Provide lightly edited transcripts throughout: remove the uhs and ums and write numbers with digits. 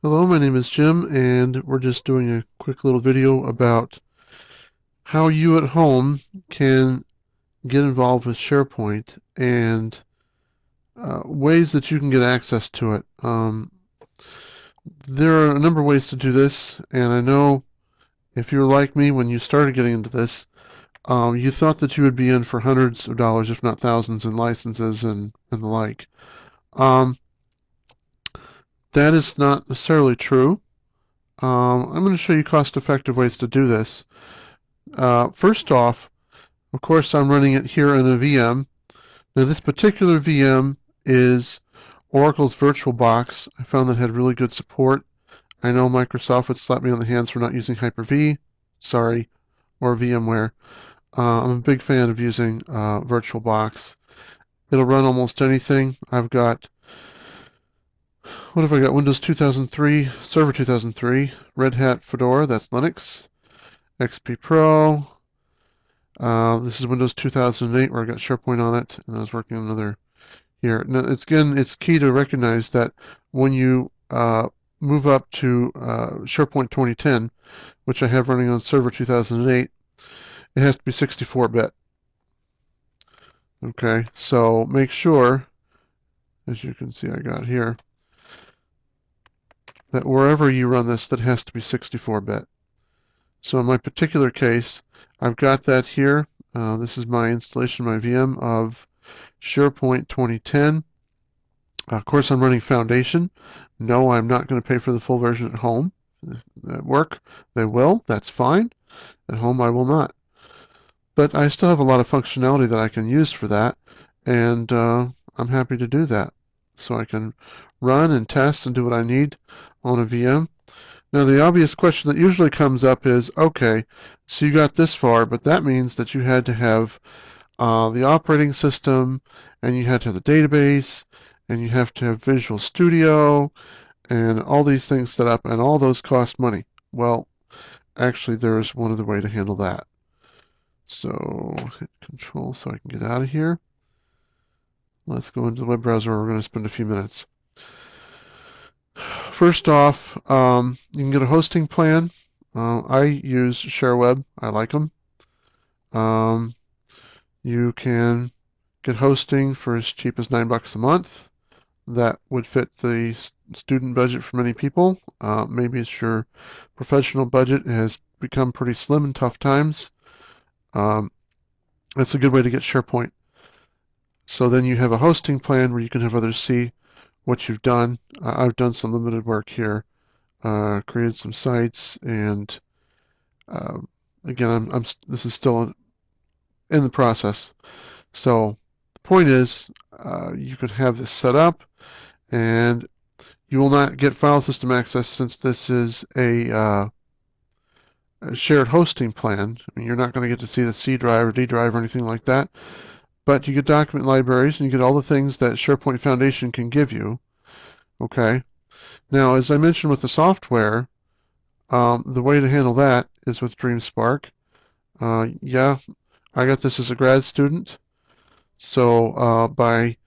Hello, my name is Jim, and we're just doing a quick little video about how you at home can get involved with SharePoint and ways that you can get access to it. There are a number of ways to do this, and I know if you're like me when you started getting into this, you thought that you would be in for hundreds of dollars, if not thousands, in licenses and the like. Um, that is not necessarily true. I'm going to show you cost-effective ways to do this. First off, of course, I'm running it here in a VM. Now, this particular VM is Oracle's VirtualBox. I found that had really good support. I know Microsoft would slap me on the hands for not using Hyper-V, sorry, or VMware. I'm a big fan of using VirtualBox. It'll run almost anything. I've got, what have I got? Windows 2003, Server 2003, Red Hat Fedora, that's Linux, XP Pro. This is Windows 2008 where I got SharePoint on it, and I was working on another here. Now, it's key to recognize that when you move up to SharePoint 2010, which I have running on Server 2008, it has to be 64-bit. Okay, so make sure, as you can see I got here, that wherever you run this, that has to be 64-bit. So in my particular case, I've got that here. This is my installation, my VM of SharePoint 2010. Of course, I'm running Foundation. No, I'm not going to pay for the full version at home. At work, they will. That's fine. At home, I will not. But I still have a lot of functionality that I can use for that, and I'm happy to do that. So I can run and test and do what I need on a VM. Now, the obvious question that usually comes up is, okay, so you got this far, but that means that you had to have the operating system, and you had to have the database, and you have to have Visual Studio, and all these things set up, and all those cost money. Well, actually, there's one other way to handle that. So, hit Control so I can get out of here. Let's go into the web browser where we're going to spend a few minutes. First off, you can get a hosting plan. I use ShareWeb. I like them. You can get hosting for as cheap as $9 a month. That would fit the student budget for many people. Maybe it's your professional budget. It has become pretty slim in tough times. That's a good way to get SharePoint. So then you have a hosting plan where you can have others see what you've done. I've done some limited work here, created some sites, and again, this is still in the process. So the point is, you could have this set up, and you will not get file system access since this is a shared hosting plan. I mean, you're not going to get to see the C drive or D drive or anything like that, but you get document libraries and you get all the things that SharePoint Foundation can give you. Okay. Now, as I mentioned with the software, the way to handle that is with DreamSpark. Yeah, I got this as a grad student, so by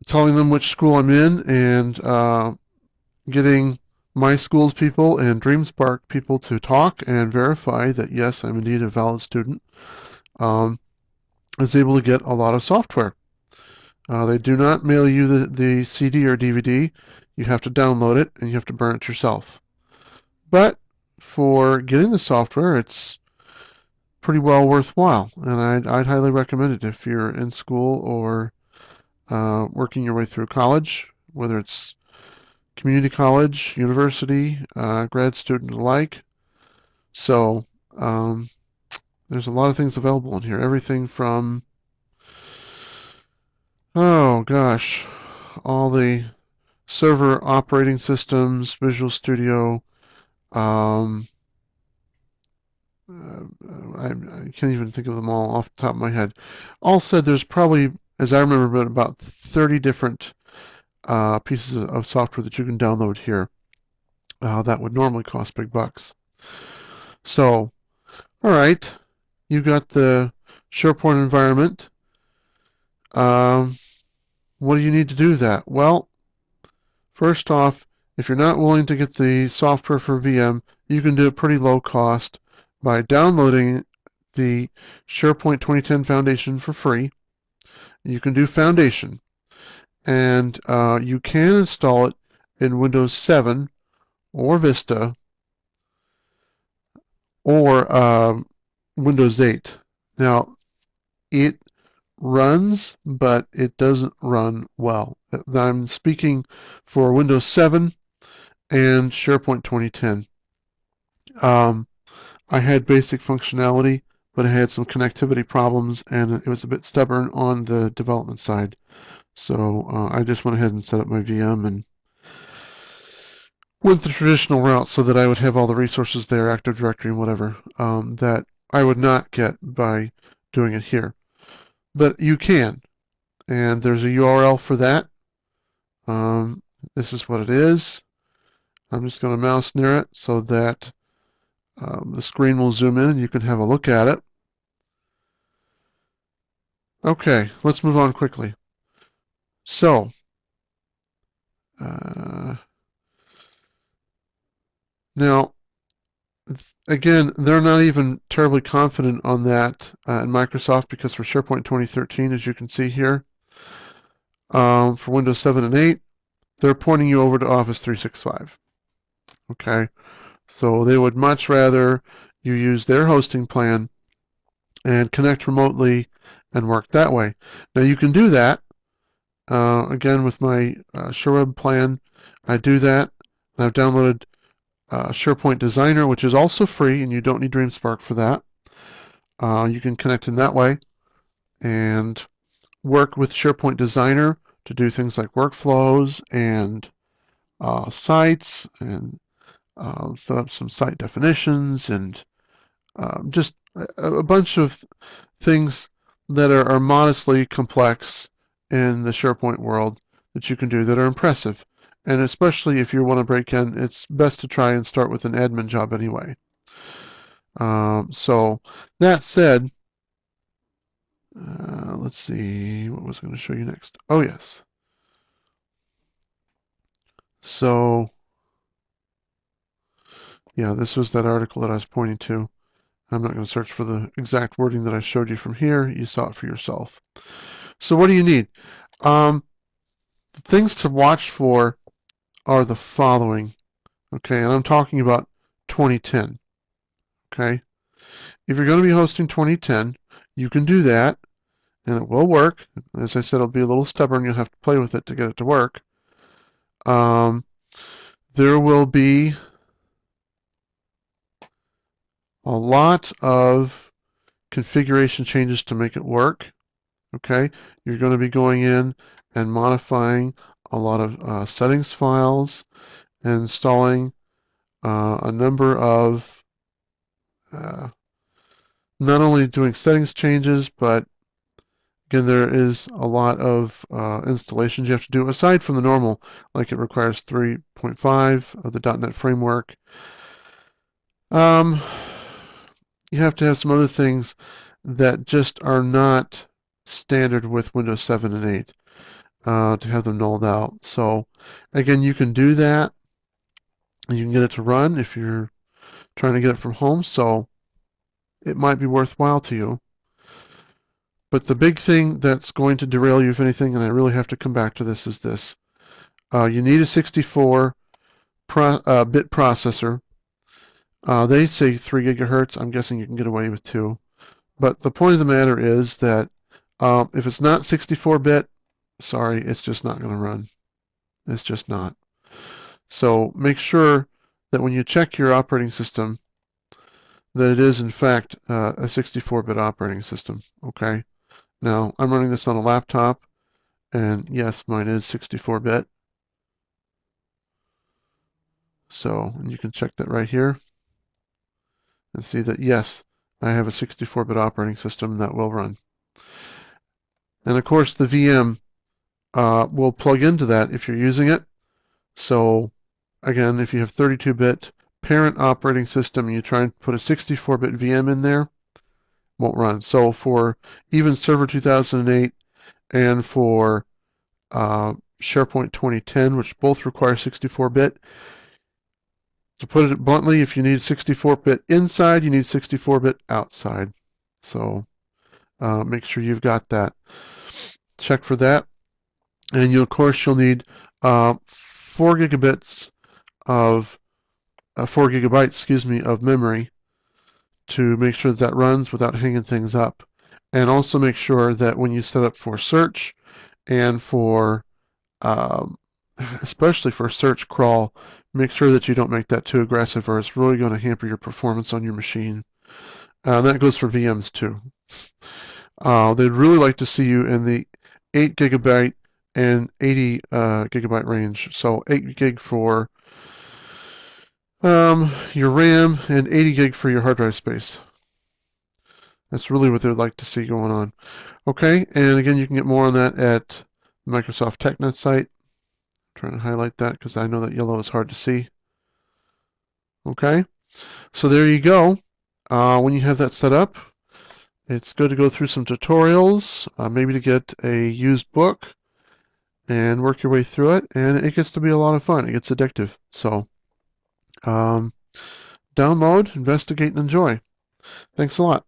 telling them which school I'm in and getting my school's people and DreamSpark people to talk and verify that yes, I'm indeed a valid student, I was able to get a lot of software. They do not mail you the CD or DVD. You have to download it and you have to burn it yourself. But for getting the software, it's pretty well worthwhile, and I'd highly recommend it if you're in school or working your way through college, whether it's community college, university, grad student alike. So there's a lot of things available in here. Everything from, oh gosh, all the server operating systems, Visual Studio. I can't even think of them all off the top of my head. All said, there's probably, as I remember, about 30 different pieces of software that you can download here that would normally cost big bucks. So, all right, you got the SharePoint environment. What do you need to do that? Well, first off, If you're not willing to get the software for VM, you can do it pretty low cost by downloading the SharePoint 2010 Foundation for free. You can do Foundation, and you can install it in Windows 7 or Vista or Windows 8. Now, it runs, but it doesn't run well. I'm speaking for Windows 7 and SharePoint 2010. I had basic functionality, but I had some connectivity problems, and it was a bit stubborn on the development side. So I just went ahead and set up my VM and went the traditional route so that I would have all the resources there, Active Directory and whatever, that I would not get by doing it here. But you can, and there's a URL for that. This is what it is. I'm just going to mouse near it so that the screen will zoom in and you can have a look at it. Okay, let's move on quickly. So, now, again, they're not even terribly confident on that in Microsoft, because for SharePoint 2013, as you can see here, for Windows 7 and 8, they're pointing you over to Office 365. Okay, so they would much rather you use their hosting plan and connect remotely and work that way. Now you can do that. Again, with my ShareWeb plan, I do that. I've downloaded SharePoint Designer, which is also free, and you don't need DreamSpark for that. You can connect in that way and work with SharePoint Designer to do things like workflows and sites, and set up some site definitions, and just a bunch of things that are modestly complex in the SharePoint world that you can do that are impressive. And especially if you want to break in, it's best to try and start with an admin job anyway. So that said, let's see, what was I going to show you next? Oh, yes. So, yeah, this was that article that I was pointing to. I'm not going to search for the exact wording that I showed you from here. You saw it for yourself. So what do you need? The things to watch for are the following. Okay, and I'm talking about 2010. Okay, if you're going to be hosting 2010, you can do that, and it will work. As I said, it'll be a little stubborn. You'll have to play with it to get it to work. There will be a lot of configuration changes to make it work. Okay, you're going to be going in and modifying a lot of settings files and installing a number of not only doing settings changes, but again, there is a lot of installations you have to do aside from the normal, like it requires 3.5 of the .NET framework. You have to have some other things that just are not standard with Windows 7 and 8 to have them nulled out. So again, you can do that. You can get it to run if you're trying to get it from home, so it might be worthwhile to you. But the big thing that's going to derail you, if anything, and I really have to come back to this, is this. You need a 64 bit processor. They say 3 gigahertz. I'm guessing you can get away with 2. But the point of the matter is that if it's not 64-bit, sorry, it's just not going to run. It's just not. So make sure that when you check your operating system, that it is in fact a 64-bit operating system. Okay. Now I'm running this on a laptop, and yes, mine is 64-bit. So you can check that right here and see that yes, I have a 64-bit operating system that will run. And of course, the VM will plug into that if you're using it. So again, if you have 32-bit parent operating system and you try and put a 64-bit VM in there, won't run. So for even Server 2008 and for SharePoint 2010, which both require 64-bit. To put it bluntly, if you need 64-bit inside, you need 64-bit outside. So make sure you've got that. Check for that. And of course, you'll need 4 gigabits of 4 gigabytes, excuse me, of memory to make sure that runs without hanging things up. And also make sure that when you set up for search and for especially for search crawl, make sure that you don't make that too aggressive, or it's really going to hamper your performance on your machine. That goes for VMs too. They'd really like to see you in the 8 gigabyte and 80 gigabyte range. So 8 gig for your RAM and 80 gig for your hard drive space. That's really what they'd like to see going on. Okay, and again, you can get more on that at the Microsoft TechNet site. I'm trying to highlight that because I know that yellow is hard to see. Okay, so there you go. When you have that set up, it's good to go through some tutorials, maybe to get a used book and work your way through it, and it gets to be a lot of fun. It gets addictive. So download, investigate, and enjoy. Thanks a lot.